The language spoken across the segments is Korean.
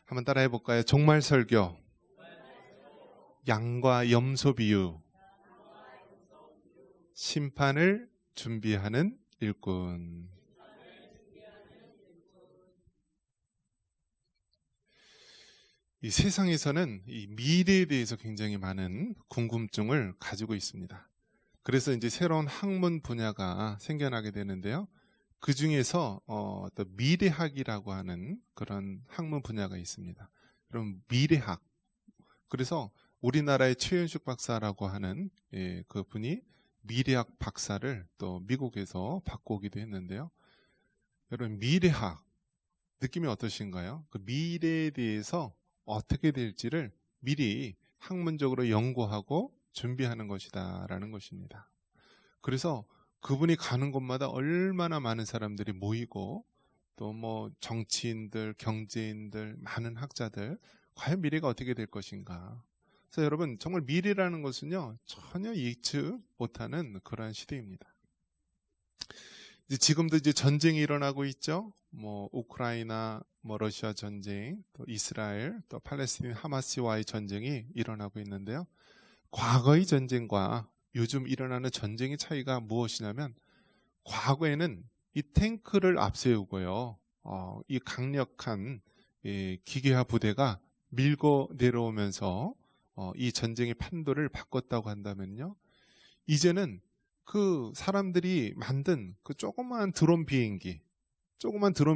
한번 따라해 볼까요? 종말 설교, 양과 염소 비유, 심판을 준비하는 일꾼. 이 세상에서는 이 미래에 대해서 굉장히 많은 궁금증을 가지고 있습니다. 그래서 이제 새로운 학문 분야가 생겨나게 되는데요. 그 중에서 어떤 미래학이라고 하는 그런 학문 분야가 있습니다. 그럼 미래학. 그래서 우리나라의 최윤식 박사라고 하는 그 분이 미래학 박사를 또 미국에서 받고 오기도 했는데요. 여러분 미래학 느낌이 어떠신가요? 그 미래에 대해서 어떻게 될지를 미리 학문적으로 연구하고 준비하는 것이다라는 것입니다. 그래서 그분이 가는 곳마다 얼마나 많은 사람들이 모이고 또 뭐 정치인들, 경제인들, 많은 학자들 과연 미래가 어떻게 될 것인가. 그래서 여러분 정말 미래라는 것은요 전혀 예측 못하는 그러한 시대입니다. 지금도 이제 전쟁이 일어나고 있죠. 뭐 우크라이나, 뭐 러시아 전쟁, 또 이스라엘, 또 팔레스타인 하마스와의 전쟁이 일어나고 있는데요. 과거의 전쟁과 요즘 일어나는 전쟁의 차이가 무엇이냐면 과거에는 이 탱크를 앞세우고요. 이 강력한 기계화 부대가 밀고 내려오면서 이 전쟁의 판도를 바꿨다고 한다면요. 이제는 그 사람들이 만든 그 조그만 드론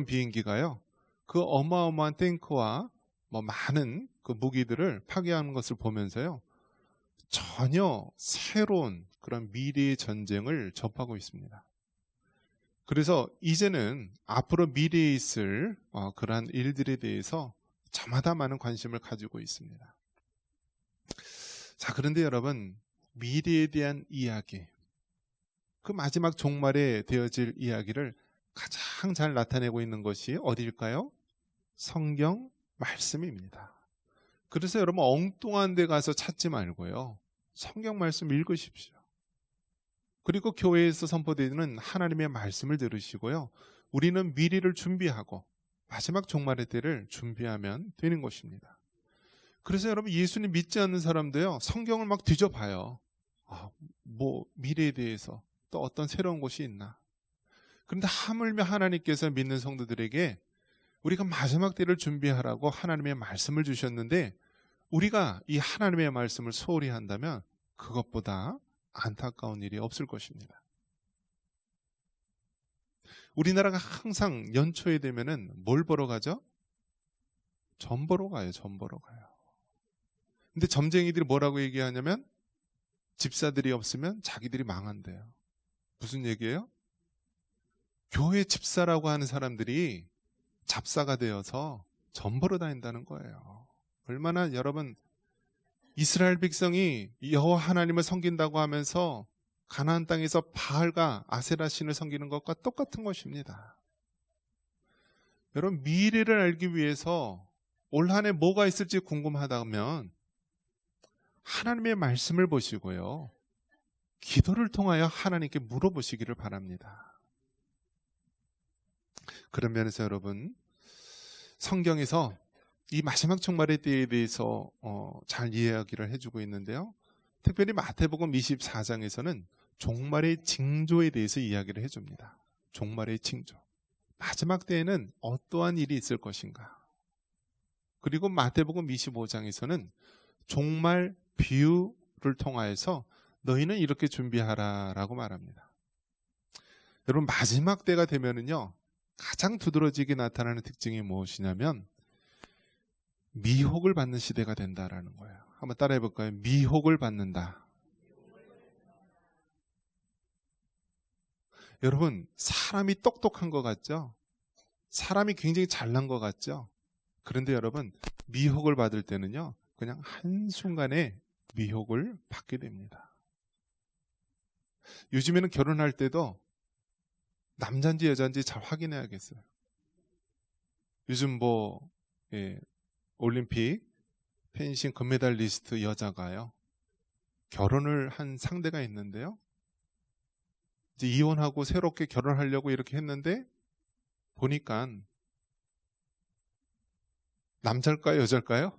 비행기가요. 그 어마어마한 탱크와 뭐 많은 그 무기들을 파괴하는 것을 보면서요. 전혀 새로운 그런 미래의 전쟁을 접하고 있습니다. 그래서 이제는 앞으로 미래에 있을 그러한 일들에 대해서 저마다 많은 관심을 가지고 있습니다. 자, 그런데 여러분, 미래에 대한 이야기, 그 마지막 종말에 되어질 이야기를 가장 잘 나타내고 있는 것이 어디일까요? 성경 말씀입니다. 그래서 여러분 엉뚱한 데 가서 찾지 말고요. 성경 말씀 읽으십시오. 그리고 교회에서 선포되는 하나님의 말씀을 들으시고요. 우리는 미래를 준비하고 마지막 종말의 때를 준비하면 되는 것입니다. 그래서 여러분 예수님 믿지 않는 사람도요. 성경을 막 뒤져봐요. 뭐 미래에 대해서 또 어떤 새로운 것이 있나. 그런데 하물며 하나님께서 믿는 성도들에게 우리가 마지막 때를 준비하라고 하나님의 말씀을 주셨는데 우리가 이 하나님의 말씀을 소홀히 한다면 그것보다 안타까운 일이 없을 것입니다. 우리나라가 항상 연초에 되면은 뭘 보러 가죠? 점 보러 가요. 점 보러 가요. 근데 점쟁이들이 뭐라고 얘기하냐면 집사들이 없으면 자기들이 망한대요. 무슨 얘기예요? 교회 집사라고 하는 사람들이 잡사가 되어서 점 보러 다닌다는 거예요. 얼마나 여러분 이스라엘 백성이 여호와 하나님을 섬긴다고 하면서 가나안 땅에서 바알과 아세라 신을 섬기는 것과 똑같은 것입니다. 여러분 미래를 알기 위해서 올 한 해 뭐가 있을지 궁금하다면 하나님의 말씀을 보시고요. 기도를 통하여 하나님께 물어보시기를 바랍니다. 그런 면에서 여러분 성경에서 이 마지막 종말의 때에 대해서 잘 이야기를 해주고 있는데요. 특별히 마태복음 24장에서는 종말의 징조에 대해서 이야기를 해줍니다. 종말의 징조. 마지막 때에는 어떠한 일이 있을 것인가. 그리고 마태복음 25장에서는 종말 비유를 통하여서 너희는 이렇게 준비하라라고 말합니다. 여러분 마지막 때가 되면은요. 가장 두드러지게 나타나는 특징이 무엇이냐면 미혹을 받는 시대가 된다라는 거예요. 한번 따라해 볼까요? 미혹을 받는다. 여러분 사람이 똑똑한 것 같죠? 사람이 굉장히 잘난 것 같죠? 그런데 여러분 미혹을 받을 때는요. 그냥 한순간에 미혹을 받게 됩니다. 요즘에는 결혼할 때도 남자인지 여자인지 잘 확인해야겠어요. 요즘 뭐 올림픽 펜싱 금메달리스트 여자가요. 결혼을 한 상대가 있는데요. 이제 이혼하고 새롭게 결혼하려고 이렇게 했는데 보니까 남자일까요? 여자일까요?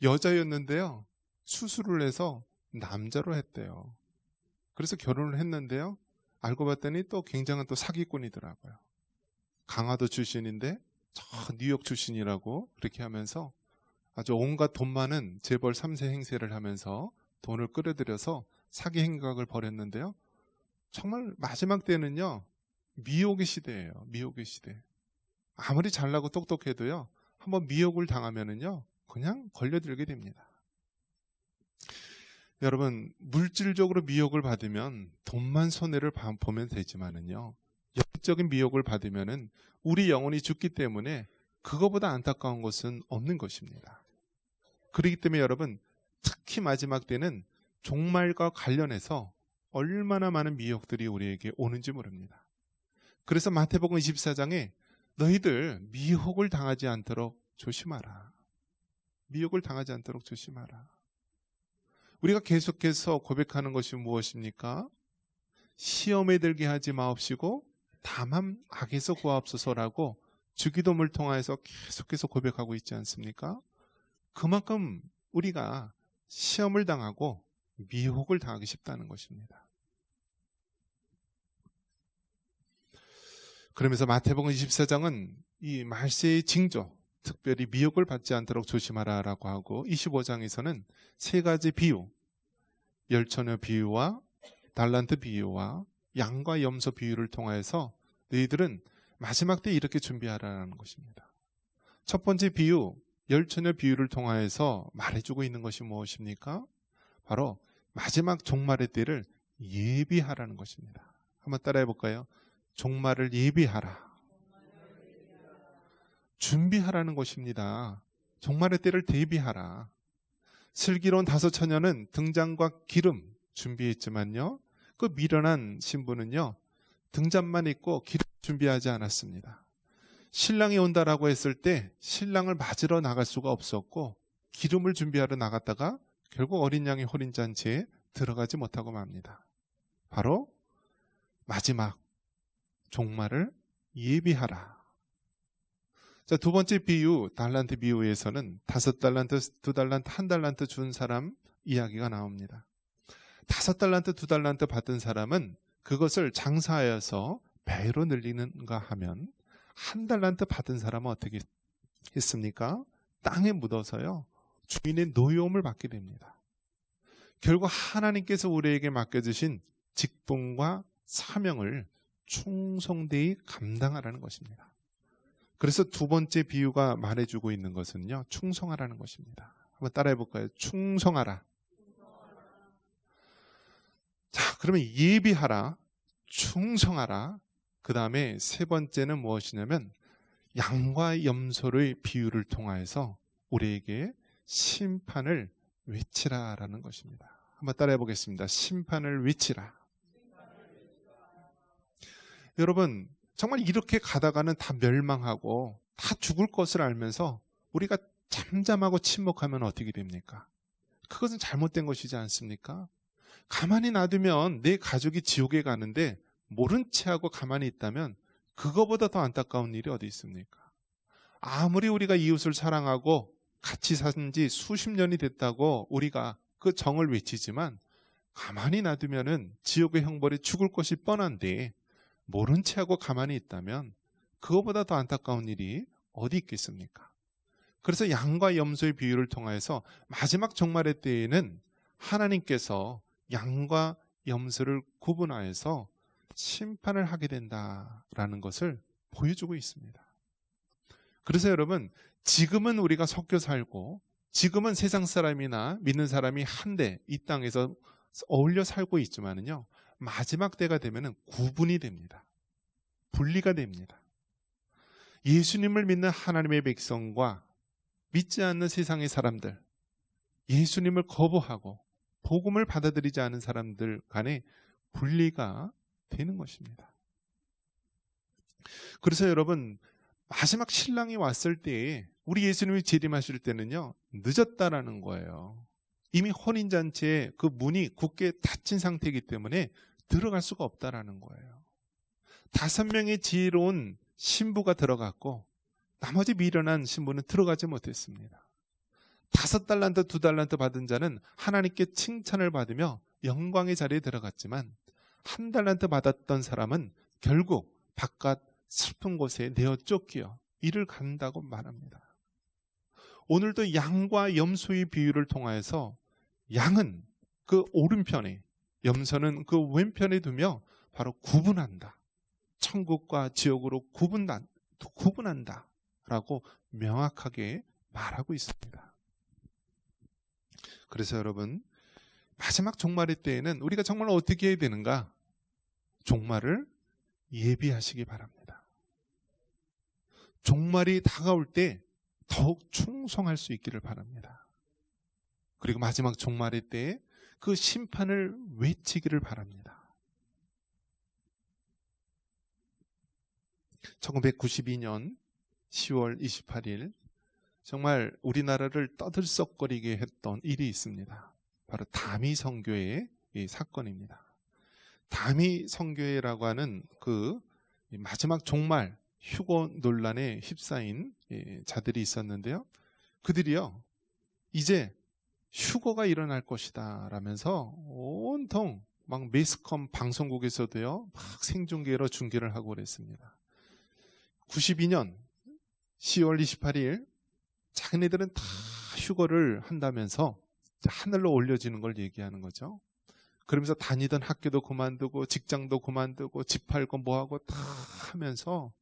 여자였는데요. 수술을 해서 남자로 했대요. 그래서 결혼을 했는데요. 알고 봤더니 또 굉장한 또 사기꾼이더라고요. 강화도 출신인데 저 뉴욕 출신이라고 그렇게 하면서 아주 온갖 돈 많은 재벌 3세 행세를 하면서 돈을 끌어들여서 사기 행각을 벌였는데요. 정말 마지막 때는요. 미혹의 시대예요. 미혹의 시대. 아무리 잘나고 똑똑해도요. 한번 미혹을 당하면은요. 그냥 걸려들게 됩니다. 여러분, 물질적으로 미혹을 받으면 돈만 손해를 보면 되지만은요. 영적인 미혹을 받으면은 우리 영혼이 죽기 때문에 그거보다 안타까운 것은 없는 것입니다. 그렇기 때문에 여러분, 특히 마지막 때는 종말과 관련해서 얼마나 많은 미혹들이 우리에게 오는지 모릅니다. 그래서 마태복음 24장에 너희들 미혹을 당하지 않도록 조심하라. 미혹을 당하지 않도록 조심하라. 우리가 계속해서 고백하는 것이 무엇입니까? 시험에 들게 하지 마옵시고 다만 악에서 구하옵소서라고 주기도문을 통하여서 계속해서 고백하고 있지 않습니까? 그만큼 우리가 시험을 당하고 미혹을 당하기 쉽다는 것입니다. 그러면서 마태복음 24장은 이 말세의 징조, 특별히 미혹을 받지 않도록 조심하라라고 하고 25장에서는 세 가지 비유, 열처녀 비유와 달란트 비유와 양과 염소 비유를 통해서 너희들은 마지막 때 이렇게 준비하라는 것입니다. 첫 번째 비유, 열처녀 비유를 통하여서 말해주고 있는 것이 무엇입니까? 바로 마지막 종말의 때를 예비하라는 것입니다. 한번 따라해 볼까요? 종말을 예비하라. 준비하라는 것입니다. 종말의 때를 대비하라. 슬기로운 다섯 처녀는 등잔과 기름 준비했지만요. 그 미련한 신부는요. 등잔만 있고 기름 준비하지 않았습니다. 신랑이 온다라고 했을 때 신랑을 맞으러 나갈 수가 없었고 기름을 준비하러 나갔다가 결국 어린 양의 혼인잔치에 들어가지 못하고 맙니다. 바로 마지막 종말을 예비하라. 자, 두 번째 비유, 달란트 비유에서는 5달란트, 2달란트, 1달란트 준 사람 이야기가 나옵니다. 5달란트, 2달란트 받은 사람은 그것을 장사하여서 배로 늘리는가 하면 1달란트 받은 사람은 어떻게 했습니까? 땅에 묻어서요. 주인의 노여움을 받게 됩니다. 결국 하나님께서 우리에게 맡겨주신 직분과 사명을 충성되이 감당하라는 것입니다. 그래서 두 번째 비유가 말해주고 있는 것은요. 충성하라는 것입니다. 한번 따라해 볼까요? 충성하라. 자, 그러면 예비하라, 충성하라. 그 다음에 세 번째는 무엇이냐면 양과 염소의 비유를 통하여서 우리에게 심판을 외치라라는 것입니다. 한번 따라해 보겠습니다. 심판을 외치라. 여러분, 정말 이렇게 가다가는 다 멸망하고 다 죽을 것을 알면서 우리가 잠잠하고 침묵하면 어떻게 됩니까? 그것은 잘못된 것이지 않습니까? 가만히 놔두면 내 가족이 지옥에 가는데 모른 채 하고 가만히 있다면 그거보다 더 안타까운 일이 어디 있습니까? 아무리 우리가 이웃을 사랑하고 같이 산 지 수십 년이 됐다고 우리가 그 정을 외치지만 가만히 놔두면은 지옥의 형벌에 죽을 것이 뻔한데 모른 채 하고 가만히 있다면 그거보다 더 안타까운 일이 어디 있겠습니까? 그래서 양과 염소의 비유를 통해서 마지막 종말의 때에는 하나님께서 양과 염소를 구분하여서 심판을 하게 된다라는 것을 보여주고 있습니다. 그래서 여러분, 지금은 우리가 섞여 살고 지금은 세상 사람이나 믿는 사람이 한데 이 땅에서 어울려 살고 있지만은요, 마지막 때가 되면은 구분이 됩니다. 분리가 됩니다. 예수님을 믿는 하나님의 백성과 믿지 않는 세상의 사람들, 예수님을 거부하고 복음을 받아들이지 않은 사람들 간에 분리가 되는 것입니다. 그래서 여러분, 마지막 신랑이 왔을 때에 우리 예수님이 재림하실 때는요, 늦었다라는 거예요. 이미 혼인잔치에 그 문이 굳게 닫힌 상태이기 때문에 들어갈 수가 없다라는 거예요. 5명의 지혜로운 신부가 들어갔고 나머지 미련한 신부는 들어가지 못했습니다. 5달란트, 2달란트 받은 자는 하나님께 칭찬을 받으며 영광의 자리에 들어갔지만 1달란트 받았던 사람은 결국 바깥 슬픈 곳에 내어 쫓기어 이를 간다고 말합니다. 오늘도 양과 염소의 비유를 통하여서 양은 그 오른편에, 염소는 그 왼편에 두며 바로 구분한다. 천국과 지옥으로 구분한다 라고 명확하게 말하고 있습니다. 그래서 여러분, 마지막 종말의 때에는 우리가 정말 어떻게 해야 되는가? 종말을 예비하시기 바랍니다. 종말이 다가올 때 더욱 충성할 수 있기를 바랍니다. 그리고 마지막 종말의 때에 그 심판을 외치기를 바랍니다. 1992년 10월 28일 정말 우리나라를 떠들썩거리게 했던 일이 있습니다. 바로 다미 선교회의 이 사건입니다. 다미 선교회라고 하는 그 마지막 종말 휴거 논란에 휩싸인 자들이 있었는데요. 그들이요, 이제 휴거가 일어날 것이다 라면서 온통 막 매스컴 방송국에서도요 막 생중계로 중계를 하고 그랬습니다. 92년 10월 28일 자기네들은 다 휴거를 한다면서 하늘로 올려지는 걸 얘기하는 거죠. 그러면서 다니던 학교도 그만두고 직장도 그만두고 집 팔고 뭐하고 다 하면서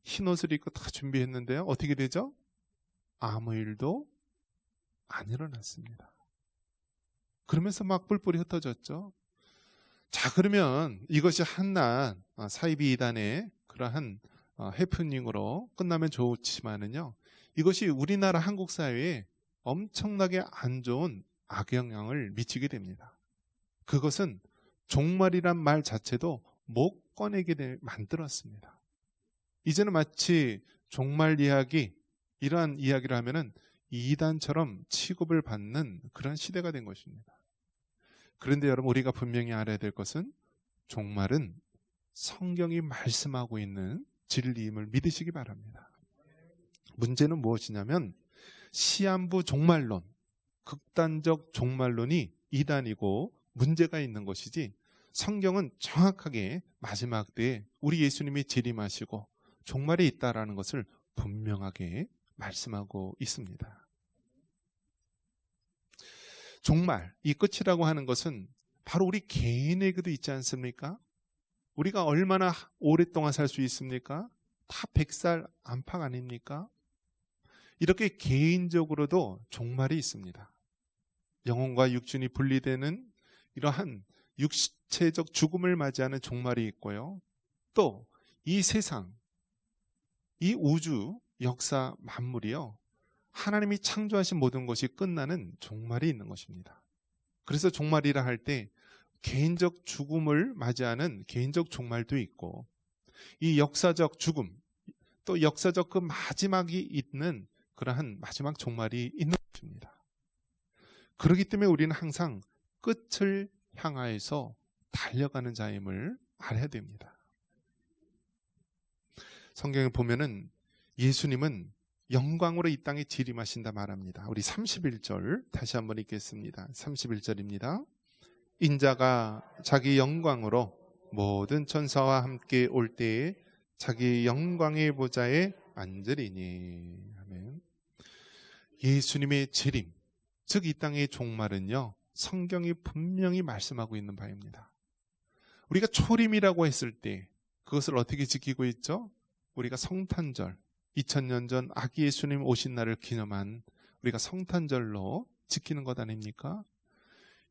흰옷을 입고 다 준비했는데요. 어떻게 되죠? 아무 일도 안 일어났습니다. 그러면서 막 뿔뿔이 흩어졌죠. 자, 그러면 이것이 한낱 사이비 이단의 그러한 해프닝으로 끝나면 좋지만은요, 이것이 우리나라 한국 사회에 엄청나게 안 좋은 악영향을 미치게 됩니다. 그것은 종말이란 말 자체도 못 꺼내게 만들었습니다. 이제는 마치 종말 이야기, 이러한 이야기를 하면은 이단처럼 취급을 받는 그런 시대가 된 것입니다. 그런데 여러분, 우리가 분명히 알아야 될 것은 종말은 성경이 말씀하고 있는 진리임을 믿으시기 바랍니다. 문제는 무엇이냐면 시한부 종말론, 극단적 종말론이 이단이고 문제가 있는 것이지, 성경은 정확하게 마지막 때에 우리 예수님이 재림하시고 종말이 있다라는 것을 분명하게 말씀하고 있습니다. 종말, 이 끝이라고 하는 것은 바로 우리 개인에게도 있지 않습니까? 우리가 얼마나 오랫동안 살 수 있습니까? 다 100살 안팎 아닙니까? 이렇게 개인적으로도 종말이 있습니다. 영혼과 육신이 분리되는 이러한 육체적 죽음을 맞이하는 종말이 있고요. 또 이 세상, 이 우주, 역사, 만물이요, 하나님이 창조하신 모든 것이 끝나는 종말이 있는 것입니다. 그래서 종말이라 할 때 개인적 죽음을 맞이하는 개인적 종말도 있고, 이 역사적 죽음, 또 역사적 그 마지막이 있는 그러한 마지막 종말이 있는 것입니다. 그렇기 때문에 우리는 항상 끝을 향하여서 달려가는 자임을 알아야 됩니다. 성경에 보면은 예수님은 영광으로 이 땅에 재림하신다 말합니다. 우리 31절 다시 한번 읽겠습니다. 31절입니다. 인자가 자기 영광으로 모든 천사와 함께 올 때에 자기 영광의 보좌에 앉으리니. 아멘. 예수님의 재림, 즉 이 땅의 종말은요, 성경이 분명히 말씀하고 있는 바입니다. 우리가 초림이라고 했을 때 그것을 어떻게 지키고 있죠? 우리가 성탄절, 2000년 전 아기 예수님 오신 날을 기념한 우리가 성탄절로 지키는 것 아닙니까?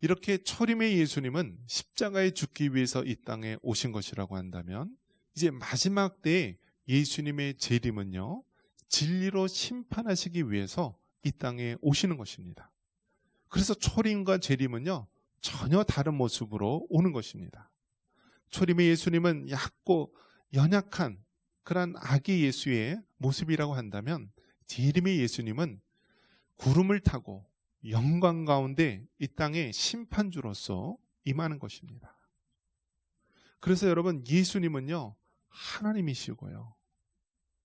이렇게 초림의 예수님은 십자가에 죽기 위해서 이 땅에 오신 것이라고 한다면, 이제 마지막 때에 예수님의 재림은요, 진리로 심판하시기 위해서 이 땅에 오시는 것입니다. 그래서 초림과 재림은요, 전혀 다른 모습으로 오는 것입니다. 초림의 예수님은 얕고 연약한 그런 아기 예수의 모습이라고 한다면, 재림의 예수님은 구름을 타고 영광 가운데 이 땅에 심판주로서 임하는 것입니다. 그래서 여러분, 예수님은요, 하나님이시고요,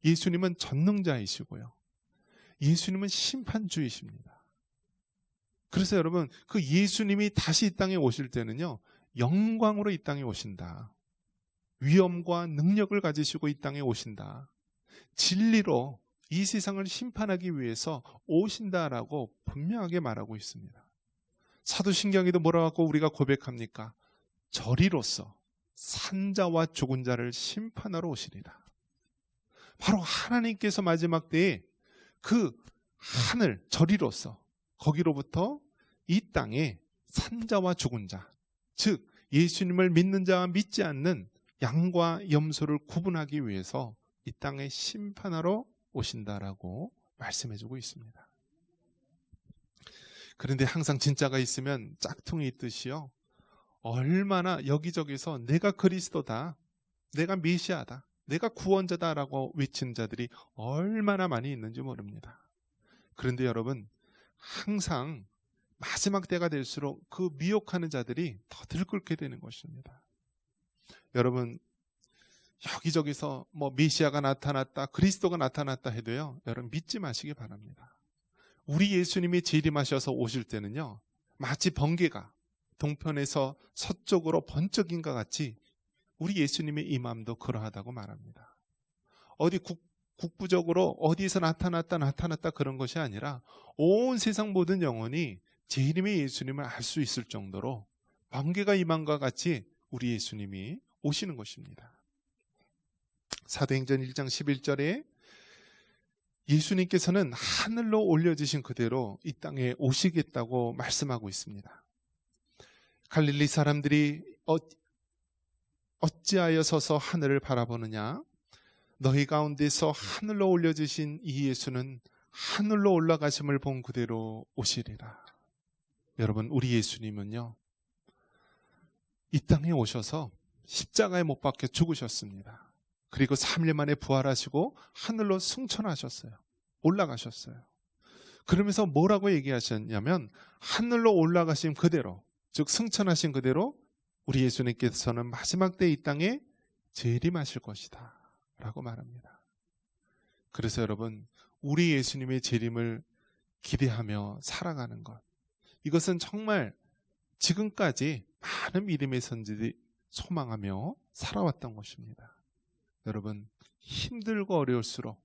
예수님은 전능자이시고요. 예수님은 심판주이십니다. 그래서 여러분, 그 예수님이 다시 이 땅에 오실 때는요, 영광으로 이 땅에 오신다. 위엄과 능력을 가지시고 이 땅에 오신다. 진리로 이 세상을 심판하기 위해서 오신다라고 분명하게 말하고 있습니다. 사도신경에도 뭐라고 우리가 고백합니까? 저리로서 산자와 죽은 자를 심판하러 오시리라. 바로 하나님께서 마지막 때에 그 하늘 저리로서 거기로부터 이 땅에 산자와 죽은 자, 즉 예수님을 믿는 자와 믿지 않는 양과 염소를 구분하기 위해서 이 땅에 심판하러 오신다라고 말씀해주고 있습니다. 그런데 항상 진짜가 있으면 짝퉁이 있듯이요, 얼마나 여기저기서 내가 그리스도다, 내가 메시아다, 내가 구원자다라고 외치는 자들이 얼마나 많이 있는지 모릅니다. 그런데 여러분, 항상 마지막 때가 될수록 그 미혹하는 자들이 더 들끓게 되는 것입니다. 여러분, 여기저기서 메시아가 나타났다, 그리스도가 나타났다 해도요, 여러분 믿지 마시기 바랍니다. 우리 예수님이 재림하셔서 오실 때는요, 마치 번개가 동편에서 서쪽으로 번쩍인 것 같이 우리 예수님의 임함도 그러하다고 말합니다. 어디 국부적으로 어디에서 나타났다 그런 것이 아니라 온 세상 모든 영혼이 재림의 예수님을 알 수 있을 정도로 번개가 임함과 같이 우리 예수님이 오시는 것입니다. 사도행전 1장 11절에 예수님께서는 하늘로 올려지신 그대로 이 땅에 오시겠다고 말씀하고 있습니다. 갈릴리 사람들이 어찌하여 서서 하늘을 바라보느냐? 너희 가운데서 하늘로 올려지신 이 예수는 하늘로 올라가심을 본 그대로 오시리라. 여러분, 우리 예수님은요, 이 땅에 오셔서 십자가에 못 박혀 죽으셨습니다. 그리고 3일 만에 부활하시고 하늘로 승천하셨어요. 올라가셨어요. 그러면서 뭐라고 얘기하셨냐면, 하늘로 올라가신 그대로, 즉 승천하신 그대로 우리 예수님께서는 마지막 때 이 땅에 재림하실 것이다 라고 말합니다. 그래서 여러분, 우리 예수님의 재림을 기대하며 살아가는 것, 이것은 정말 지금까지 많은 믿음의 선지들이 소망하며 살아왔던 것입니다. 여러분, 힘들고 어려울수록,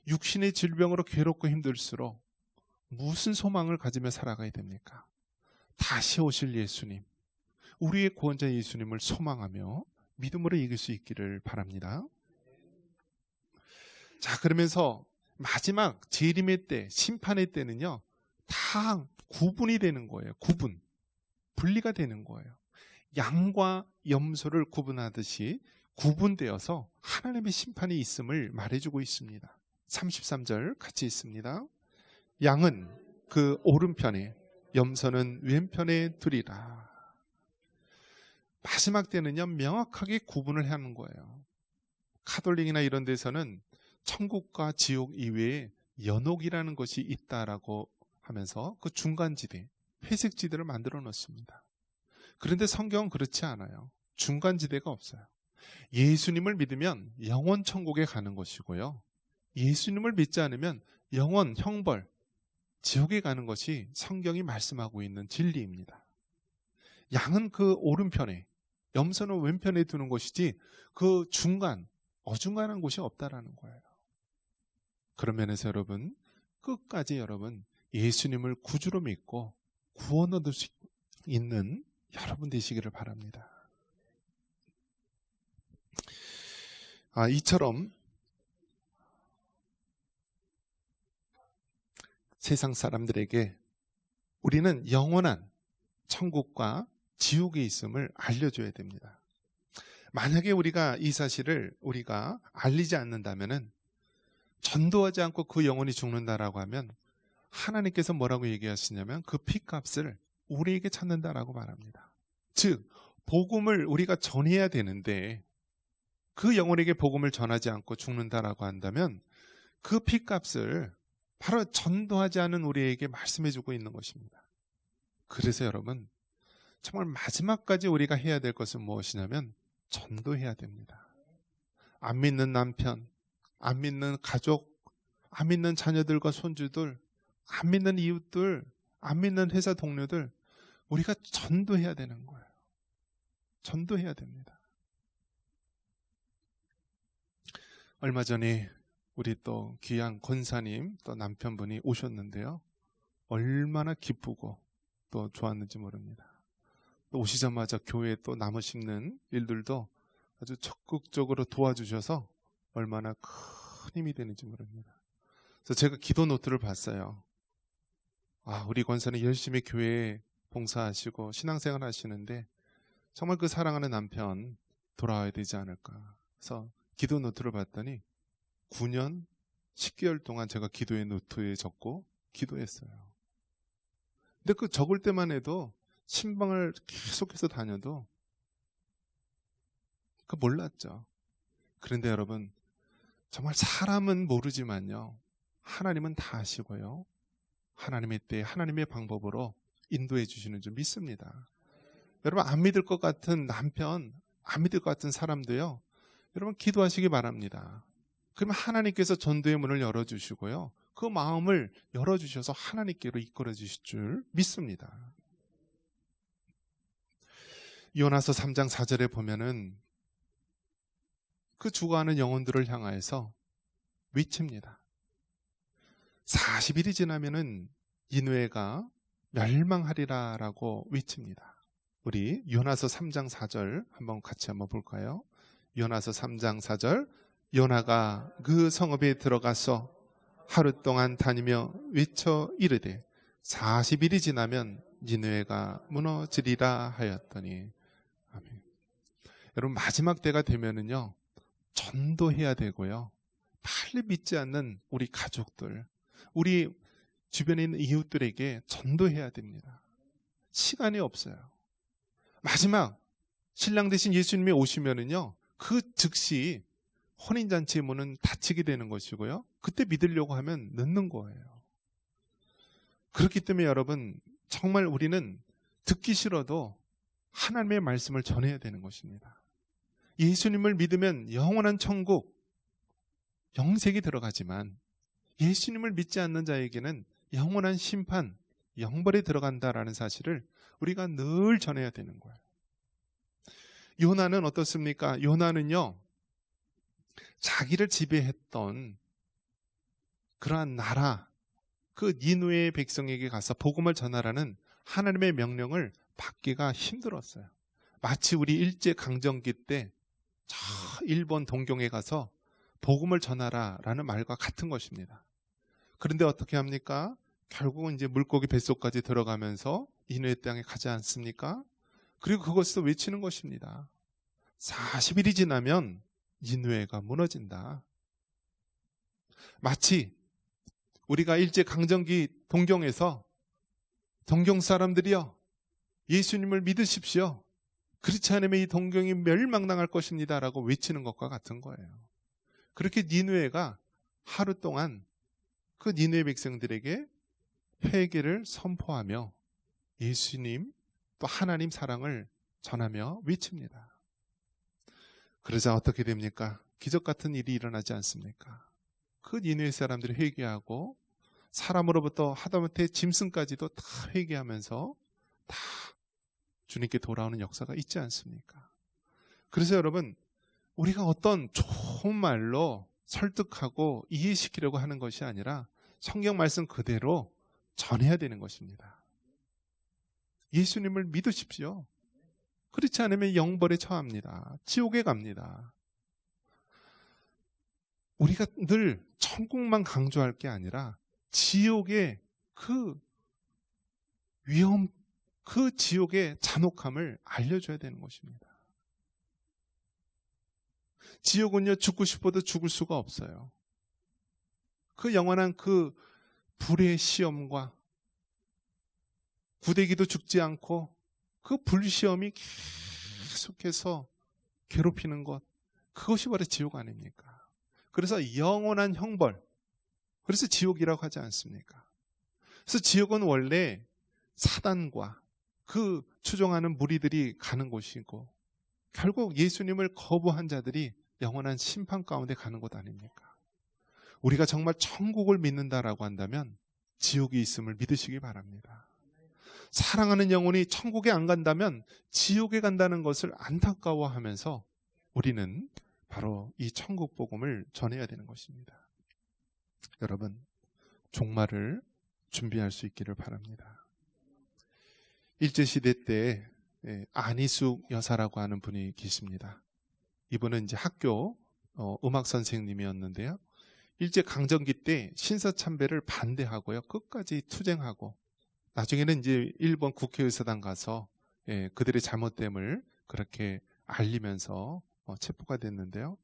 육신의 질병으로 괴롭고 힘들수록 무슨 소망을 가지며 살아가야 됩니까? 다시 오실 예수님, 우리의 구원자 예수님을 소망하며 믿음으로 이길 수 있기를 바랍니다. 자, 그러면서 마지막 재림의 때, 심판의 때는요, 다 구분이 되는 거예요. 분리가 되는 거예요. 양과 염소를 구분하듯이 구분되어서 하나님의 심판이 있음을 말해주고 있습니다. 33절 같이 있습니다. 양은 그 오른편에, 염소는 왼편에 두리라. 마지막 때는요, 명확하게 구분을 하는 거예요. 카톨릭이나 이런 데서는 천국과 지옥 이외에 연옥이라는 것이 있다라고 하면서 그 중간지대, 회색지대를 만들어 놓습니다. 그런데 성경은 그렇지 않아요. 중간지대가 없어요. 예수님을 믿으면 영원 천국에 가는 것이고요, 예수님을 믿지 않으면 영원 형벌, 지옥에 가는 것이 성경이 말씀하고 있는 진리입니다. 양은 그 오른편에, 염소는 왼편에 두는 것이지 그 중간, 어중간한 곳이 없다라는 거예요. 그런 면에서 여러분, 끝까지 여러분 예수님을 구주로 믿고 구원 얻을 수 있는 여러분 되시기를 바랍니다. 이처럼 세상 사람들에게 우리는 영원한 천국과 지옥에 있음을 알려줘야 됩니다. 만약에 우리가 이 사실을 우리가 알리지 않는다면은, 전도하지 않고 그 영혼이 죽는다라고 하면 하나님께서 뭐라고 얘기하시냐면 그 피값을 우리에게 찾는다라고 말합니다. 즉, 복음을 우리가 전해야 되는데 그 영혼에게 복음을 전하지 않고 죽는다라고 한다면 그 피값을 바로 전도하지 않은 우리에게 말씀해주고 있는 것입니다. 그래서 여러분, 정말 마지막까지 우리가 해야 될 것은 무엇이냐면 전도해야 됩니다. 안 믿는 남편, 안 믿는 가족, 안 믿는 자녀들과 손주들, 안 믿는 이웃들, 안 믿는 회사 동료들, 우리가 전도해야 되는 거예요. 전도해야 됩니다. 얼마 전에 우리 또 귀한 권사님 또 남편분이 오셨는데요. 얼마나 기쁘고 또 좋았는지 모릅니다. 또 오시자마자 교회에 또 나무 심는 일들도 아주 적극적으로 도와주셔서 얼마나 큰 힘이 되는지 모릅니다. 그래서 제가 기도 노트를 봤어요. 우리 권사님 열심히 교회에 봉사하시고 신앙생활 하시는데 정말 그 사랑하는 남편 돌아와야 되지 않을까. 그래서 기도 노트를 봤더니 9년 10개월 동안 제가 기도의 노트에 적고 기도했어요. 근데 그 적을 때만 해도 신방을 계속해서 다녀도 그 몰랐죠. 그런데 여러분, 정말 사람은 모르지만요, 하나님은 다 아시고요, 하나님의 때 하나님의 방법으로 인도해 주시는 줄 믿습니다. 여러분, 안 믿을 것 같은 남편, 안 믿을 것 같은 사람도요, 여러분 기도하시기 바랍니다. 그러면 하나님께서 전도의 문을 열어주시고요, 그 마음을 열어주셔서 하나님께로 이끌어 주실 줄 믿습니다. 요나서 3장 4절에 보면은 그 죽어가는 영혼들을 향하여서 외칩니다. 40일이 지나면은 니느웨가 멸망하리라 라고 외칩니다. 우리 요나서 3장 4절 같이 한번 볼까요? 요나서 3장 4절, 요나가 그 성읍에 들어가서 하루 동안 다니며 외쳐 이르되 40일이 지나면 니느웨가 무너지리라 하였더니. 아멘. 여러분, 마지막 때가 되면은요, 전도해야 되고요, 빨리 믿지 않는 우리 가족들, 우리 주변에 있는 이웃들에게 전도해야 됩니다. 시간이 없어요. 마지막 신랑 대신 예수님이 오시면은요, 그 즉시 혼인잔치의 문은 닫히게 되는 것이고요, 그때 믿으려고 하면 늦는 거예요. 그렇기 때문에 여러분, 정말 우리는 듣기 싫어도 하나님의 말씀을 전해야 되는 것입니다. 예수님을 믿으면 영원한 천국, 영생이 들어가지만 예수님을 믿지 않는 자에게는 영원한 심판, 영벌에 들어간다라는 사실을 우리가 늘 전해야 되는 거예요. 요나는 어떻습니까? 요나는요, 자기를 지배했던 그러한 나라, 그 니느웨의 백성에게 가서 복음을 전하라는 하나님의 명령을 받기가 힘들었어요. 마치 우리 일제강점기 때 저 일본 동경에 가서 복음을 전하라 라는 말과 같은 것입니다. 그런데 어떻게 합니까? 결국은 이제 물고기 뱃속까지 들어가면서 니느웨 땅에 가지 않습니까? 그리고 그것을 외치는 것입니다. 40일이 지나면 니느웨가 무너진다. 마치 우리가 일제강점기 동경에서 동경 사람들이여 예수님을 믿으십시오, 그렇지 않으면 이 동경이 멸망당할 것입니다 라고 외치는 것과 같은 거예요. 그렇게 니느웨가 하루 동안 그 니느웨 백성들에게 회개를 선포하며 예수님 또 하나님 사랑을 전하며 외칩니다. 그러자 어떻게 됩니까? 기적 같은 일이 일어나지 않습니까? 그 니느웨 사람들이 회개하고 사람으로부터 하다못해 짐승까지도 다 회개하면서 다 주님께 돌아오는 역사가 있지 않습니까? 그래서 여러분, 우리가 어떤 좋은 말로 설득하고 이해시키려고 하는 것이 아니라 성경 말씀 그대로 전해야 되는 것입니다. 예수님을 믿으십시오. 그렇지 않으면 영벌에 처합니다. 지옥에 갑니다. 우리가 늘 천국만 강조할 게 아니라 지옥의 그 위험, 그 지옥의 잔혹함을 알려줘야 되는 것입니다. 지옥은요, 죽고 싶어도 죽을 수가 없어요. 그 영원한 그 불의 시험과 구데기도 죽지 않고 그 불시험이 계속해서 괴롭히는 것, 그것이 바로 지옥 아닙니까? 그래서 영원한 형벌, 그래서 지옥이라고 하지 않습니까? 그래서 지옥은 원래 사단과 그 추종하는 무리들이 가는 곳이고, 결국 예수님을 거부한 자들이 영원한 심판 가운데 가는 곳 아닙니까? 우리가 정말 천국을 믿는다라고 한다면 지옥이 있음을 믿으시기 바랍니다. 사랑하는 영혼이 천국에 안 간다면 지옥에 간다는 것을 안타까워하면서 우리는 바로 이 천국 복음을 전해야 되는 것입니다. 여러분, 종말을 준비할 수 있기를 바랍니다. 일제시대 때 안희숙 여사라고 하는 분이 계십니다. 이분은 이제 학교 음악 선생님이었는데요. 일제강점기 때 신사참배를 반대하고요. 끝까지 투쟁하고 나중에는 이제 일본 국회의사당 가서 그들의 잘못됨을 그렇게 알리면서 체포가 됐는데요.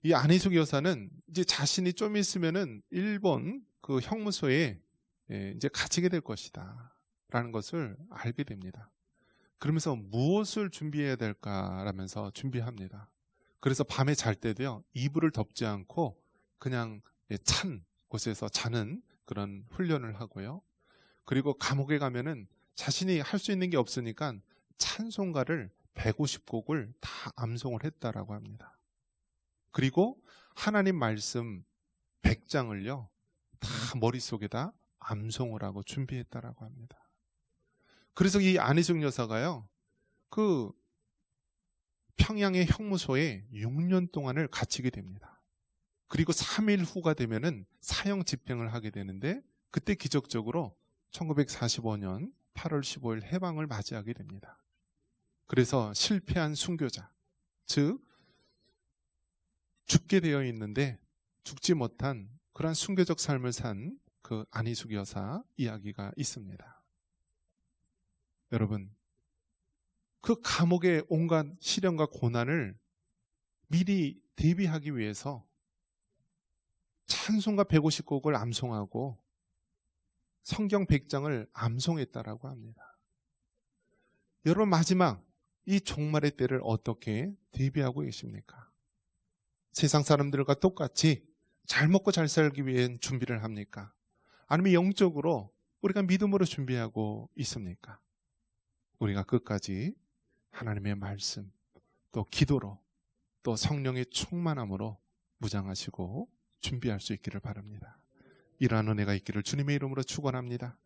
이 안희숙 여사는 이제 자신이 좀 있으면은 일본 그 형무소에 이제 갇히게 될 것이다 라는 것을 알게 됩니다. 그러면서 무엇을 준비해야 될까라면서 준비합니다. 그래서 밤에 잘 때도요, 이불을 덮지 않고 그냥 찬 곳에서 자는 그런 훈련을 하고요. 그리고 감옥에 가면은 자신이 할 수 있는 게 없으니까 찬송가를 150곡을 다 암송을 했다라고 합니다. 그리고 하나님 말씀 100장을요 다 머릿속에다 암송을 하고 준비했다라고 합니다. 그래서 이 안희숙 여사가요 그 평양의 형무소에 6년 동안을 갇히게 됩니다. 그리고 3일 후가 되면은 사형 집행을 하게 되는데 그때 기적적으로 1945년 8월 15일 해방을 맞이하게 됩니다. 그래서 실패한 순교자, 즉 죽게 되어 있는데 죽지 못한 그러한 순교적 삶을 산 그 안희숙 여사 이야기가 있습니다. 여러분, 그 감옥의 온갖 시련과 고난을 미리 대비하기 위해서 찬송가 150곡을 암송하고 성경 100장을 암송했다라고 합니다. 여러분, 마지막 이 종말의 때를 어떻게 대비하고 계십니까? 세상 사람들과 똑같이 잘 먹고 잘 살기 위해 준비를 합니까? 아니면 영적으로 우리가 믿음으로 준비하고 있습니까? 우리가 끝까지 하나님의 말씀, 또 기도로, 또 성령의 충만함으로 무장하시고 준비할 수 있기를 바랍니다. 이러한 은혜가 있기를 주님의 이름으로 축원합니다.